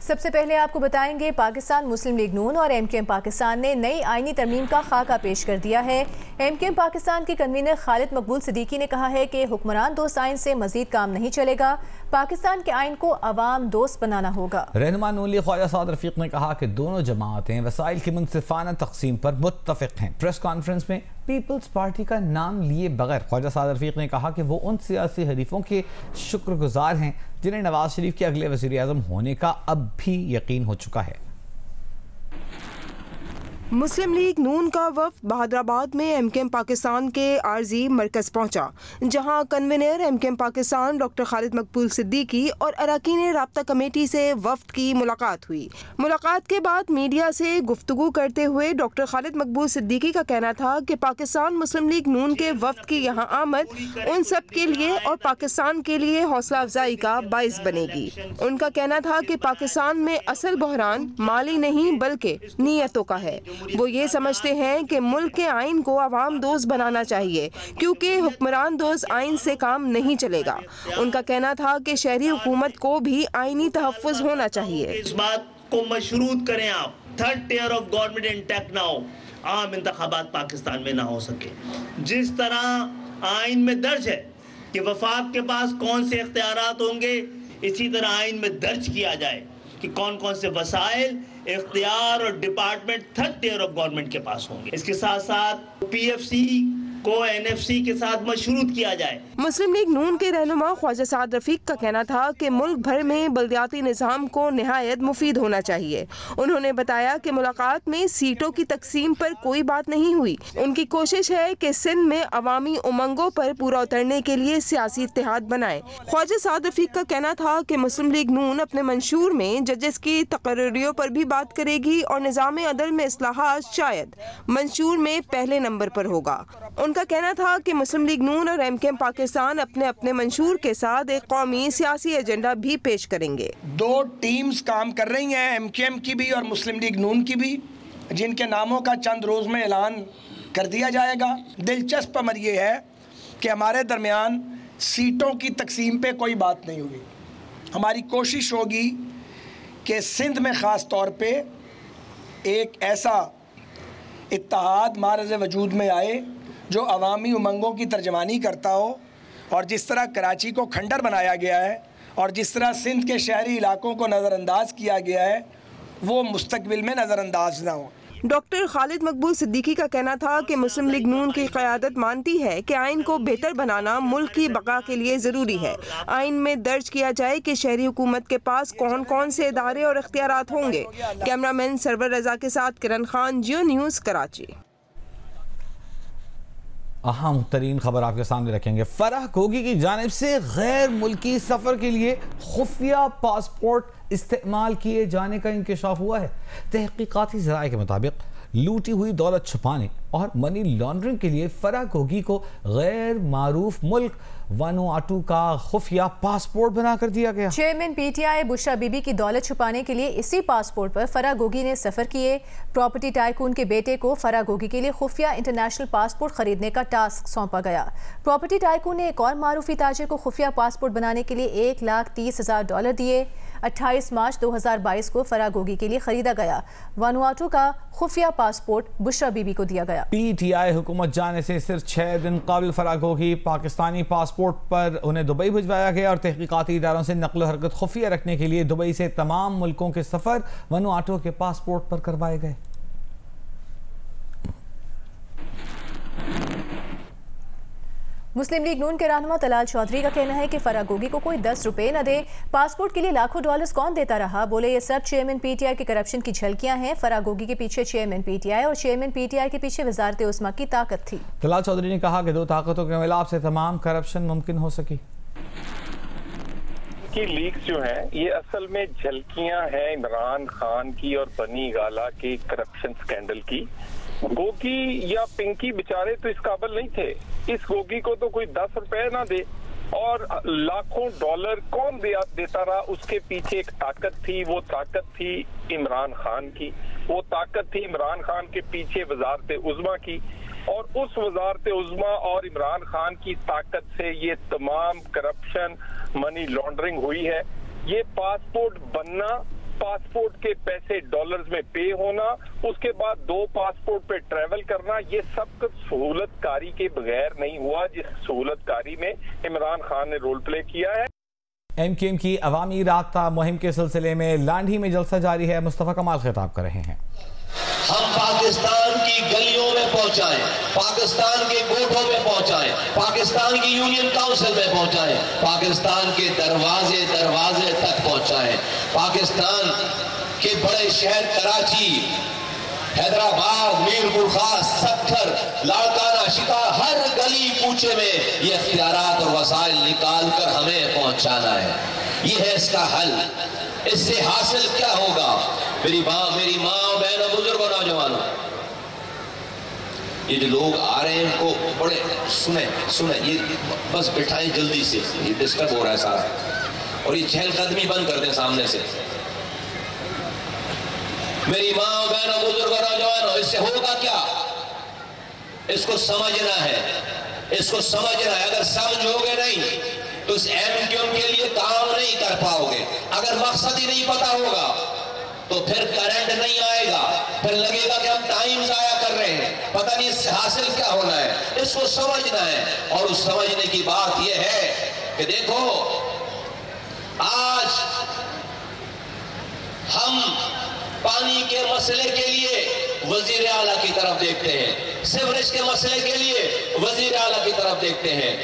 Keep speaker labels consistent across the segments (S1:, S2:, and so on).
S1: सबसे पहले आपको बताएंगे पाकिस्तान मुस्लिम लीग नून और एमकेएम पाकिस्तान ने नई आईनी तरमीम का खाका पेश कर दिया है। एमकेएम पाकिस्तान के कन्वीनर खालिद मकबूल सिद्दीकी ने कहा है कि हुक्मरान दोस्त आइन से मजीद काम नहीं चलेगा, पाकिस्तान के आइन को अवाम दोस्त बनाना होगा।
S2: रहनुमा नून लीग ख्वाजा साद रफीक ने कहा कि दोनों जमातें वसाइल की मुनसिफाना तकसीम पर मुत्तफिक हैं। प्रेस कॉन्फ्रेंस में पीपल्स पार्टी का नाम लिए बगैर ख्वाजा साद रफीक ने कहा कि वो उन सियासी हरीफों के शुक्रगुजार हैं जिन्हें नवाज शरीफ के अगले वज़ीर आज़म होने का अब भी यकीन हो चुका है।
S3: मुस्लिम लीग नून का वफ़द बहादुराबाद में एमकेएम पाकिस्तान के आरजी मरकज़ पहुंचा, जहां convener MQM Pakistan doctor Khalid Maqbool Siddiqui और अरकान राब्ता कमेटी से वफ़द की मुलाकात हुई। मुलाकात के बाद मीडिया से गुफ्तगू करते हुए डॉक्टर खालिद मकबूल सिद्दीकी का कहना था कि पाकिस्तान मुस्लिम लीग नून के वफ़द की यहाँ आमद उन सब के लिए और पाकिस्तान के लिए हौसला अफजाई का बाइस बनेगी। उनका कहना था कि पाकिस्तान में असल बहरान माली नहीं बल्कि नीयतों का है। वो ये समझते हैं कि मुल्क के आइन को अवाम दोस्त बनाना चाहिए, क्योंकि हुक्मरान दोस्त आइन से काम नहीं चलेगा। उनका कहना था कि शहरी हुकूमत को भी आइनी तहफ़्फ़ुज़ होना चाहिए।
S4: इस बात को मशरूत करें आप, third tier of government intact ना हो, आम इंतखाबात पाकिस्तान में ना हो सके। जिस तरह आइन में दर्ज है कि वफाक के पास कौन से इख्तियारात होंगे, इसी तरह आइन में दर्ज किया जाए कि कौन कौन से वसाइल, इख्तियार और department third tier of government के पास होंगे। इसके साथ साथ पीएफसी को एनएफसी के साथ मशरूत किया जाए।
S3: मुस्लिम लीग नून के रहनुमा ख्वाजा साद रफीक का कहना था कि मुल्क भर में बल्दियाती निज़ाम को निहायत मुफीद होना चाहिए। उन्होंने बताया कि मुलाकात में सीटों की तकसीम पर कोई बात नहीं हुई। उनकी कोशिश है कि सिंध में अवामी उमंगों पर पूरा उतरने के लिए सियासी इत्तेहाद बनाए। ख्वाजा साद रफीक का कहना था कि मुस्लिम लीग नून अपने मंशूर में जजेस की तकर्रियों पर भी बात करेगी और निज़ाम अदल में इस्लाहात शायद मंशूर में पहले नंबर पर होगा। उनका कहना था कि मुस्लिम लीग नून और एमकेएम पाकिस्तान अपने अपने मंशूर के साथ एक कौमी सियासी एजेंडा भी पेश करेंगे।
S5: दो टीम्स काम कर रही हैं, एमकेएम की भी और मुस्लिम लीग नून की भी, जिनके नामों का चंद रोज़ में ऐलान कर दिया जाएगा। दिलचस्प अमर ये है कि हमारे दरमियान सीटों की तकसीम पे कोई बात नहीं हुई। हमारी कोशिश होगी कि सिंध में ख़ास तौर पे एक ऐसा इत्तेहाद मारज़ वजूद में आए जो अवामी उमंगों की तर्जमानी करता हो, और जिस तरह कराची को खंडर बनाया गया है और जिस तरह सिंध के शहरी इलाकों को नज़रअंदाज किया गया है, वो मुस्तकबिल में नज़रअंदाज ना हो।
S3: डॉक्टर खालिद मकबूल सिद्दीकी का कहना था कि मुस्लिम लीग नून की क़यादत मानती है कि आइन को बेहतर बनाना मुल्क की बका के लिए ज़रूरी है। आइन में दर्ज किया जाए कि शहरी हुकूमत के पास कौन कौन से इदारे और इख्तियारात होंगे। कैमरामैन सरवर रजा के साथ किरण खान, जियो न्यूज़, कराची।
S2: अहम तरीन खबर आपके सामने रखेंगे। फराह कोगी की जानिब से गैर मुल्की सफ़र के लिए खुफिया पासपोर्ट इस्तेमाल किए जाने का इंकशाफ हुआ है। तहकीकाती ज़राए के मुताबिक लूटी हुई दौलत छुपाने और मनी लॉन्ड्रिंग के लिए फराह कोगी को गैर मारूफ मुल्क वानुआटू का खुफिया पासपोर्ट बना कर दिया गया।
S1: चेयरमैन पीटीआई बुशरा बीबी की दौलत छुपाने के लिए इसी पासपोर्ट पर फराह गोगी ने सफर किए। प्रॉपर्टी टाइकून के बेटे को फराह गोगी के लिए खुफिया इंटरनेशनल पासपोर्ट खरीदने का टास्क सौंपा गया। प्रॉपर्टी टाइकून ने एक और मारूफी ताजिर को खुफिया पासपोर्ट बनाने के लिए $1,30,000 दिए। 28 मार्च 2022 को फराह गोगी के लिए खरीदा गया वानुआटू का खुफिया पासपोर्ट बुशरा बीबी को दिया गया।
S2: पीटीआई हुकूमत जाने से सिर्फ 6 दिन कबल फराह गोगी पाकिस्तानी पासपोर्ट पर उन्हें दुबई भिजवाया गया और तहकीकाती इदारों से नकल हरकत खुफिया रखने के लिए दुबई से तमाम मुल्कों के सफर वानुआटू के पासपोर्ट पर करवाए गए।
S1: मुस्लिम लीग नून के रहनुमा तलाल चौधरी का कहना है कि फराह गोगी को कोई 10 रुपए न दे, पासपोर्ट के लिए लाखों डॉलर्स कौन देता रहा। बोले ये सब चेयरमैन पीटीआई के करप्शन की झलकियां हैं। फराह गोगी के पीछे चेयरमैन पीटीआई और चेयरमैन पीटीआई के पीछे वजारत उस्मा की ताकत थी।
S2: तलाल चौधरी ने कहा कि दो ताकतों के मिलाप से तमाम करप्शन मुमकिन हो सकी।
S6: की लीक्स जो है ये असल में झलकियां हैं इमरान खान की और बनी गाला के करप्शन स्कैंडल की। गोगी या पिंकी बेचारे तो इस काबिल नहीं थे। इस गोगी को तो कोई 10 रुपए ना दे और लाखों डॉलर कौन देता रहा। उसके पीछे एक ताकत थी, वो ताकत थी इमरान खान की, वो ताकत थी इमरान खान के पीछे वजारत उज़्मा की, और उस वजारत उज़्मा और इमरान खान की ताकत से ये तमाम करप्शन मनी लॉन्ड्रिंग हुई है। ये पासपोर्ट बनना पासपोर्ट के पैसे डॉलर्स में पे होना, उसके बाद 2 पासपोर्ट पे ट्रेवल करना, ये सब कुछ सहूलतकारी के बगैर नहीं हुआ, जिस सहूलतकारी में इमरान खान ने रोल प्ले किया है।
S2: MKM की अवामी राब्ता मुहिम के सिलसिले में लांढी में जलसा जारी है। मुस्तफा कमाल खिताब कर रहे हैं।
S7: हम पाकिस्तान की गलियों में पहुंचाएं, पाकिस्तान के गोठों में पहुंचाएं, पाकिस्तान की यूनियन काउंसिल में पहुंचाएं, पाकिस्तान के दरवाजे दरवाजे तक पहुंचाएं, पाकिस्तान के बड़े शहर कराची, हैदराबाद, मीरपुर खास, सक्खर, लाड़काना, शिकार, हर गली कूचे में ये इख्तियारात और वसाइल निकाल कर हमें पहुंचाना है। ये है इसका हल। इससे हासिल क्या होगा? मेरी माँ, बहनों, बुजुर्गों, नौजवानों, ये जो लोग आ रहे हैं इनको बड़े सुने, ये बस बिठाएं जल्दी से, ये डिस्टर्ब हो रहा है सारा, और ये चहलकदमी बंद कर दें सामने से। मेरी माँ, बहनों, बुजुर्गों, नौजवानों, इससे होगा क्या? इसको समझना है, इसको समझना है। अगर समझोगे नहीं तो इस MKM के लिए काम नहीं कर पाओगे। अगर मकसद ही नहीं पता होगा तो फिर करंट नहीं आएगा, फिर लगेगा कि हम टाइम जाया कर रहे हैं, पता नहीं इससे हासिल क्या होना है। इसको समझना है, और उस समझने की बात यह है कि देखो, आज हम पानी के मसले के लिए वजीर आला की तरफ देखते हैं, सीवरेज के मसले के लिए वजीर आला की तरफ देखते हैं,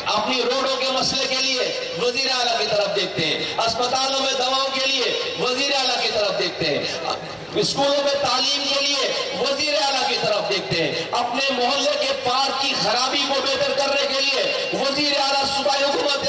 S7: अपनी रोडों के मसले के लिए वजीर आला की तरफ देखते हैं, अस्पतालों में दवाओं के लिए वजीर आला की तरफ देखते हैं, स्कूलों में तालीम के लिए वजीर आला की तरफ देखते हैं, अपने मोहल्ले के पार्क की खराबी को बेहतर करने के लिए वजीर आला सूबाई हुकूमत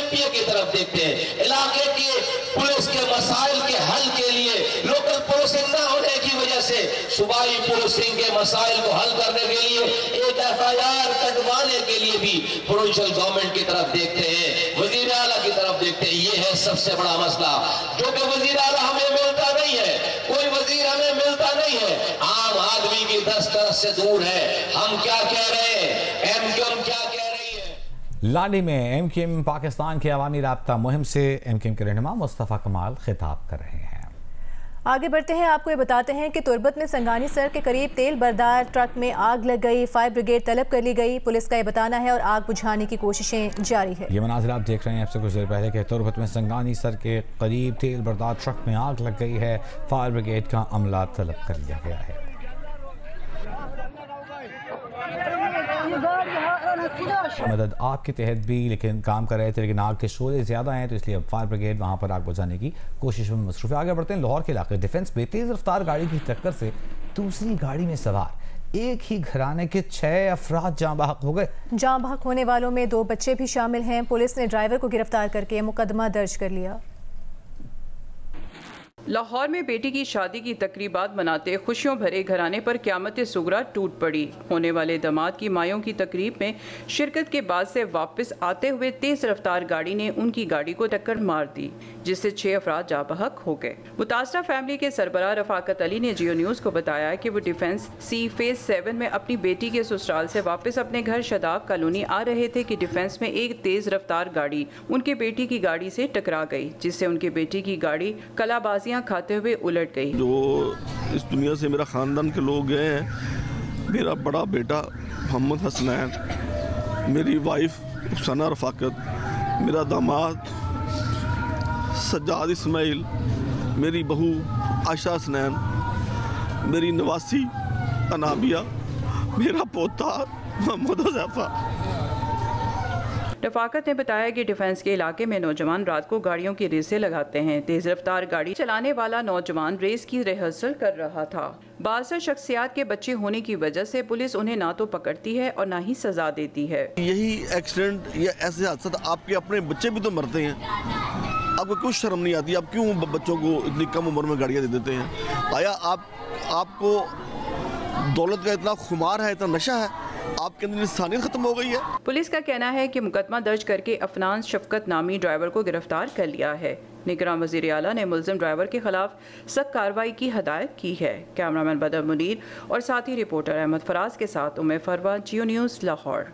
S7: MPA की तरफ देखते हैं, इलाके के पुलिस के मसाइल के हल के लिए लोकल पुलिसिंग न होने की वजह से सूबाई पुलिसिंग के मसाइल को हल करने के लिए एक FIR कटवाने के लिए भी प्रोविंशियल गवर्नमेंट की तरफ देखते हैं, वजीर आला की तरफ देखते हैं। ये है सबसे बड़ा मसला, जो कि वजीर आला हमें मिलता नहीं है, कोई वजीर हमें मिलता नहीं है, आम आदमी की दस्तरस से दूर है। हम क्या कह रहे हैं, MKM क्या कह रही है?
S2: लांढी में MKM पाकिस्तान के अवामी राब्ता मुहिम से MKM के रहनुमा मुस्तफा कमाल खिताब कर रहे हैं।
S1: आगे बढ़ते हैं, आपको ये बताते हैं कि तुर्बत में संगानी सड़क के करीब तेल बरदार ट्रक में आग लग गई। फायर ब्रिगेड तलब कर ली गई, पुलिस का ये बताना है, और आग बुझाने की कोशिशें जारी है।
S2: ये मनाजिर आप देख रहे हैं आपसे कुछ देर पहले कि तुर्बत में संगानी सड़क के करीब तेल बरदार ट्रक में आग लग गई है। फायर ब्रिगेड का अमला तलब कर लिया गया है। मदद आपके तहत भी लेकिन काम कर रहे थे, लेकिन आग के शोले ज़्यादा हैं, तो इसलिए अब फायर ब्रिगेड वहाँ पर आग बुझाने की कोशिश में मसरूफ़ है। आगे बढ़ते हैं, लाहौर के इलाके डिफेंस में तेज़ रफ्तार गाड़ी की टक्कर से दूसरी गाड़ी में सवार एक ही घराने के 6 अफराद जाँ बहक हो गए। जाँ
S1: बहक होने वालों में 2 बच्चे भी शामिल हैं। पुलिस ने ड्राइवर को गिरफ्तार करके मुकदमा दर्ज कर लिया।
S8: लाहौर में बेटी की शादी की तकरीबात मनाते खुशियों भरे घराने पर क़यामत सुगरा टूट पड़ी। होने वाले दामाद की मायों की तकरीब में शिरकत के बाद से वापस आते हुए तेज रफ्तार गाड़ी ने उनकी गाड़ी को टक्कर मार दी, जिससे 6 अफराद जाँ बहक हो गए। मुतासरा फैमिली के सरबराह रफाकत अली ने जियो न्यूज़ को बताया कि वो डिफेंस C फेज 7 में अपनी बेटी के ससुराल से वापस अपने घर शदाब कॉलोनी आ रहे थे कि डिफेंस में एक तेज रफ्तार गाड़ी उनके बेटी की गाड़ी से टकरा गई, जिससे उनके बेटी की गाड़ी कलाबाजियां खाते हुए उलट गई।
S9: जो इस दुनिया से मेरा खानदान के लोग गए हैं, मेरा बड़ा बेटा मोहम्मद हसनैन, मेरी वाइफ सना रफाकत, मेरा दामाद सज्जाद इस्माइल, मेरी बहू आयशा हसनैन, मेरी नवासी अनाबिया, मेरा पोता मोहम्मद हज़ैफा।
S8: रफाकत ने बताया कि डिफेंस के इलाके में नौजवान रात को गाड़ियों की रेसें लगाते हैं। तेज रफ्तार गाड़ी चलाने वाला नौजवान रेस की रिहर्सल कर रहा था। बासर शख्सियात के बच्चे होने की वजह से पुलिस उन्हें ना तो पकड़ती है और ना ही सजा देती है।
S9: यही एक्सीडेंट या ऐसे हादसा आपके अपने बच्चे भी तो मरते हैं, आपको क्यों शर्म नहीं आती? आप क्यों बच्चों को इतनी कम उम्र में गाड़ियाँ दे देते हैं? आया आपको दौलत का इतना खुमार है, इतना नशा है, आपके अंदर इंसानियत खत्म हो गई है?
S8: पुलिस का कहना है कि मुकदमा दर्ज करके अफनान शफकत नामी ड्राइवर को गिरफ्तार कर लिया है। निगरान वज़ीर आला ने मुल्ज़िम ड्राइवर के खिलाफ सख्त कार्रवाई की हदायत की है। कैमरामैन बदर मुनीर और साथी रिपोर्टर अहमद फराज के साथ उम्मे फरवा, जियो न्यूज़, लाहौर।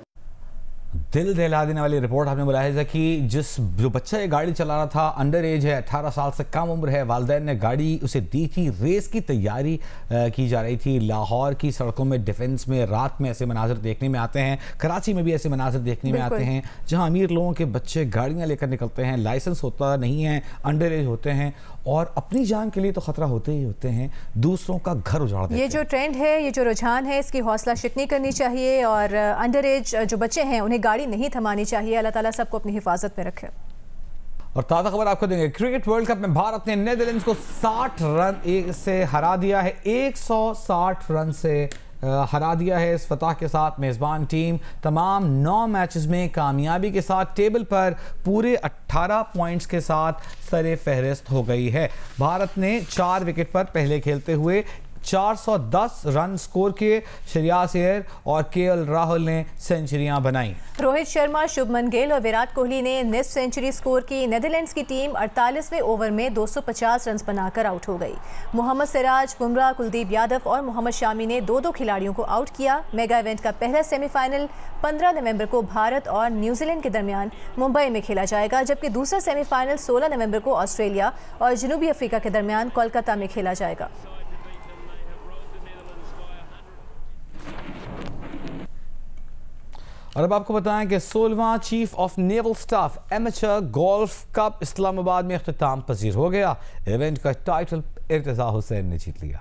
S2: दिल दहला देने वाली रिपोर्ट आपने मुलाहिजा की। जो बच्चा ये गाड़ी चला रहा था अंडर एज है, 18 साल से कम उम्र है। वालिदैन ने गाड़ी उसे दी थी, रेस की तैयारी की जा रही थी। लाहौर की सड़कों में, डिफेंस में रात में ऐसे मनाजर देखने में आते हैं, कराची में भी ऐसे मनाजर देखने में आते हैं जहां अमीर लोगों के बच्चे गाड़ियां लेकर निकलते हैं, लाइसेंस होता नहीं है, अंडर एज होते हैं और अपनी जान के लिए तो खतरा होते ही होते हैं, दूसरों का घर उजाड़ देते हैं।
S1: ये जो ट्रेंड है, ये जो रुझान है, इसकी हौसला शिकनी करनी चाहिए और अंडर एज जो बच्चे हैं उन्हें गाड़ी नहीं थमानी चाहिए। अल्लाह ताला सबको अपनी हिफाजत में रखे।
S2: और ताज़ा खबर आपको देंगे, क्रिकेट वर्ल्ड कप में भारत ने नीदरलैंड्स को 60 रन से हरा दिया है। 160 रन से हरा दिया है। इस फतह के साथ मेज़बान टीम तमाम 9 मैचेस में कामयाबी के साथ टेबल पर पूरे 18 पॉइंट्स के साथ सरे फहरिस्त हो गई है। भारत ने 4 विकेट पर पहले खेलते हुए 410 रन स्कोर किए। श्रेयस अय्यर और केएल राहुल ने सेंचुरियां बनाई। रोहित शर्मा, शुभमन गिल और विराट कोहली ने निस्फ सेंचुरी स्कोर की। नीदरलैंड्स की टीम 48वें ओवर में 250 रन बनाकर आउट हो गई। मोहम्मद सिराज, बुमराह, कुलदीप यादव और मोहम्मद शामी ने 2-2 खिलाड़ियों को आउट किया। मेगा इवेंट का पहला सेमीफाइनल 15 नवंबर को भारत और न्यूजीलैंड के दरमियान मुंबई में खेला जाएगा, जबकि दूसरा सेमीफाइनल 16 नवंबर को ऑस्ट्रेलिया और जनूबी अफ्रीका के दरमियान कोलकाता में खेला जाएगा। और अब आपको बताएं कि 16वां chief of naval staff amateur golf cup Islamabad में इख्तिताम पजीर हो गया। इवेंट का टाइटल इर्तिजा हुसैन ने जीत लिया।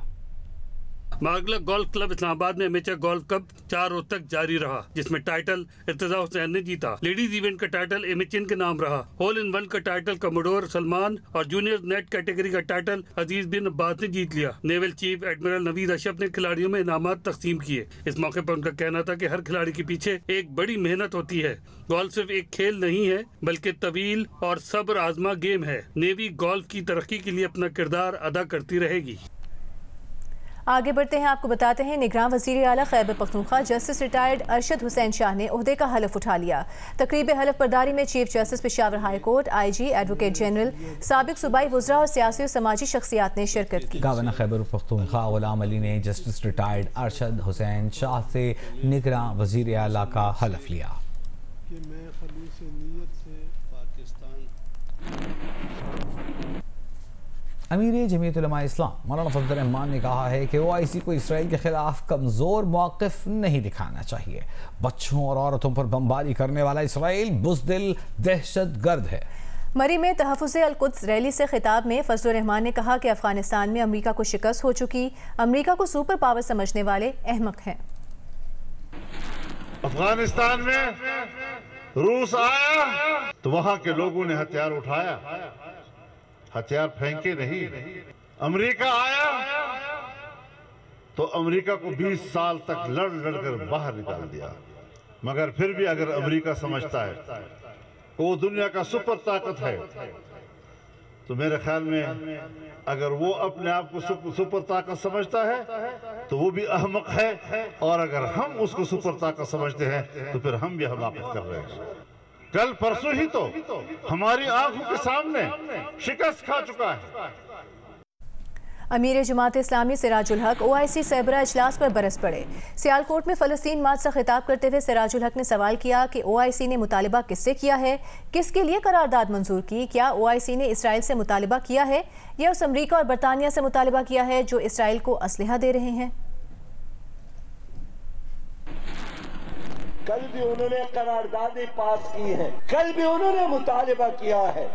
S10: मागलक गोल्फ क्लब इस्लामाबाद में एमेचर गोल्फ कप 4 रोज तक जारी रहा, जिसमें टाइटल इर्तिजा हुसैन ने जीता। लेडीज इवेंट का टाइटल एमिचिन के नाम रहा। होल इन वन का टाइटल कमोडोर सलमान और जूनियर नेट कैटेगरी का टाइटल अजीज बिन अब्बास ने जीत लिया। Naval chief admiral Naveed Ashraf ने खिलाड़ियों में इनामात तकसीम किए। इस मौके पर उनका कहना था कि हर खिलाड़ी के पीछे एक बड़ी मेहनत होती है। गोल्फ सिर्फ एक खेल नहीं है, बल्कि तवील और सब्र आजमा गेम है। नेवी गोल्फ की तरक्की के लिए अपना किरदार अदा करती रहेगी।
S1: आगे बढ़ते हैं, आपको बताते हैं निगरान वज़ीर आला खैबर पख्तूनख्वा जस्टिस रिटायर्ड अरशद हुसैन शाह ने ओहदे का हलफ उठा लिया। तकरीब हलफ बर्दारी में chief justice Peshawar high court, IG, advocate general, साबिक सूबाई वुज़रा और सियासी और समाजी शख्सियात ने शिरकत की।
S2: गवर्नर खैबर पख्तूनख्वा गुलाम अली ने जस्टिस रिटायर्ड अरशद हुसैन शाह से निगरान वज़ीर आला का हलफ लिया। अमीर जमीयत उलमा इस्लाम मौलाना फजल रहमान ने कहा है कि OIC को इसराइल के खिलाफ कमज़ोर मौक़िफ़ नहीं दिखाना चाहिए। बच्चों और औरतों पर बमबारी करने वाला इसराइल बुज़दिल दहशतगर्द है।
S1: मरी में तहफ़्फ़ुज़ अल-कुद्स रैली से खिताब में फजल रहमान ने कहा कि अफगानिस्तान में अमरीका को शिकस्त हो चुकी, अमरीका को सुपर पावर समझने वाले अहमक हैं।
S11: अफगानिस्तान में रूस आया तो वहां के लोगों ने हथियार उठाया, हथियार फेंके नहीं। अमेरिका आया तो अमेरिका को 20 साल तक लड़ कर बाहर निकाल दिया। मगर फिर भी अगर अमेरिका समझता है कि वो दुनिया का सुपर ताकत है, तो मेरे ख्याल में अगर वो अपने आप को सुपर ताकत समझता है तो वो भी अहमक है, और अगर हम उसको सुपर ताकत समझते हैं तो फिर हम भी हमाकत कर रहे हैं। कल परसों ही तो हमारी आंखों के सामने शिकस्त खा चुका है।
S1: अमीर जमात इस्लामी सिराजुल हक OIC सहबरा इजलास पर बरस पड़े। सियालकोट में फ़लस्तीन मार्च से खिताब करते हुए सिराजुल हक ने सवाल किया कि OIC ने मुतालिबा किससे किया है, किसके लिए करारदाद मंजूर की। क्या OIC ने इसराइल से मुतालिबा किया है या उस अमरीका और बरतानिया से मुतालिबा किया है जो इसराइल को असलहा दे रहे हैं।
S12: कल भी उन्होंने करारदादें पास की है, कल भी उन्होंने मुतालिबा किया है।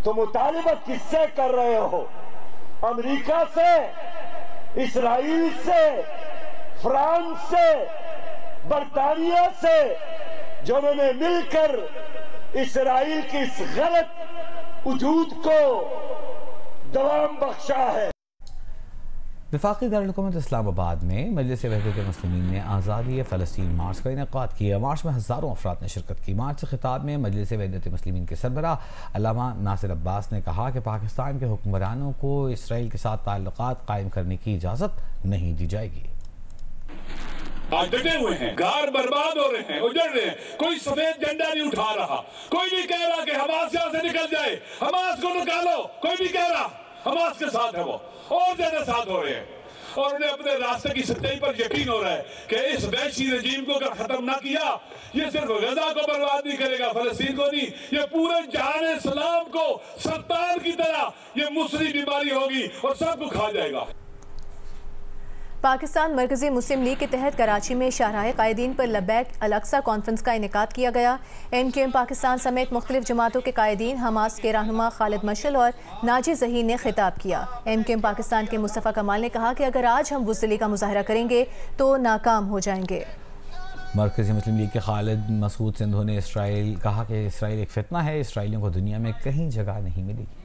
S12: तो मुतालिबा किससे कर रहे हो? अमेरिका से, इसराइल से, फ्रांस से, बरतानिया से, जिन्होंने मिलकर इसराइल की इस गलत वजूद को दवाम बख्शा है।
S2: वफाकी दारुल-हुकूमत इस्लामाबाद में मजलिस वहदत मुस्लिमीन ने आज़ादी फ़लस्तीन मार्च का इनेकाद किया। मार्च में हज़ारों अफराद ने शिरकत की। मार्च से खिताब में मजलिस वहदत मुस्लिमीन के सरबराह अल्लामा नासिर अब्बास ने कहा कि पाकिस्तान के हुक्मरानों को इसराइल के साथ ताल्लुकात कायम करने की इजाज़त नहीं दी जाएगी।
S13: आज डटे हुए हैं, घर बर्बाद हो रहे हैं, उजड़ रहे हैं, कोई सफेद झंडा नहीं उठा रहा, कोई नहीं कह रहा कि हमास यहाँ से निकल जाए, हमास को निकालो, कोई नहीं कह रहा। हमास के साथ है वो, और ज्यादा साथ हो रहे हैं। और उन्हें अपने रास्ते की सच्चाई पर यकीन हो रहा है कि इस वहशी रजीम को अगर खत्म ना किया, ये सिर्फ गजा को बर्बाद नहीं करेगा, फलस्तीन को नहीं, ये पूरे जहान इस्लाम को सरतान की तरह ये मुसरी बीमारी होगी और सबको खा जाएगा।
S1: पाकिस्तान मरकजी मुस्लिम लीग के तहत कराची में शाहराह कायदीन पर लबैक अल-अक्सा कॉन्फ्रेंस का इनेकाद किया गया। MKM पाकिस्तान समेत मुख्तलिफ जमातों के कायदीन, हमास के रहनुमा खालिद मशल और नाजी ज़हीर ने खिताब किया। MKM पाकिस्तान के मुस्तफ़ा कमाल ने कहा कि अगर आज हम बुज़दिली का मुजाहरा करेंगे तो नाकाम हो जाएंगे।
S2: मरकजी मुस्लिम लीग के खालिद मसूद सिंधु ने कहा कि इसराइल एक फितना है, इसराइलियों को दुनिया में कहीं जगह नहीं मिलेगी।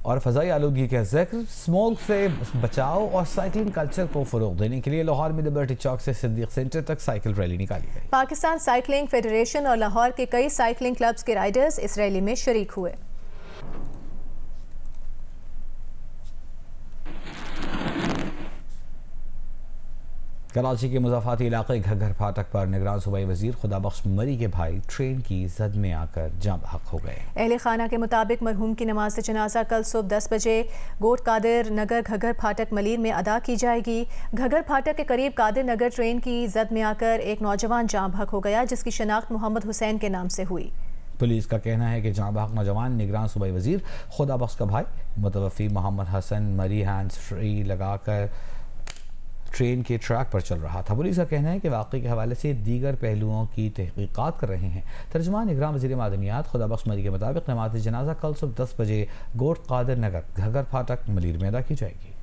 S2: और फ़ज़ाई आलूगी का जिक्र, स्मोक से बचाव और साइकिलिंग कल्चर को फ़रोग़ देने के लिए लाहौर में लिबर्टी चौक से सिद्दीक सेंटर तक साइकिल रैली निकाली गई।
S1: पाकिस्तान साइकिलिंग फेडरेशन और लाहौर के कई साइकिलिंग क्लब्स के राइडर्स इस रैली में शरीक हुए। कराची के मुज़ाफ़ाती इलाके घग्गर फाटक पर निगरान सूबाई वज़ीर खुदाबख्श मरी के भाई ट्रेन की जद में आकर जाँ बहक हो गए। अहले खाना के मुताबिक मरहूम की नमाज जनाजा कल सुबह 10 बजे गोट कादिर नगर घग्गर फाटक मलीर में अदा की जाएगी। घग्गर फाटक के करीब कादिर नगर ट्रेन की जद में आकर एक नौजवान जाँ बहक हो गया, जिसकी शनाख्त मोहम्मद हुसैन के नाम से हुई। पुलिस का कहना है कि जाँ बहक नौजवान निगरान सूबाई वज़ीर खुदाबख्श का भाई मुतवफ़ी मोहम्मद हसन मरी हैंड्स फ्री लगाकर ट्रेन के ट्रैक पर चल रहा था। पुलिस का कहना है कि वाक़े के हवाले से दीगर पहलुओं की तहक़ीक़ात कर रहे हैं। तर्जुमान निगरान वज़ीर मादनियात खुदाबख्श मरी के मुताबिक नमाज़ जनाजा कल सुबह 10 बजे गोट कादिर नगर घग्गर फाटक मलीर में अदा की जाएगी।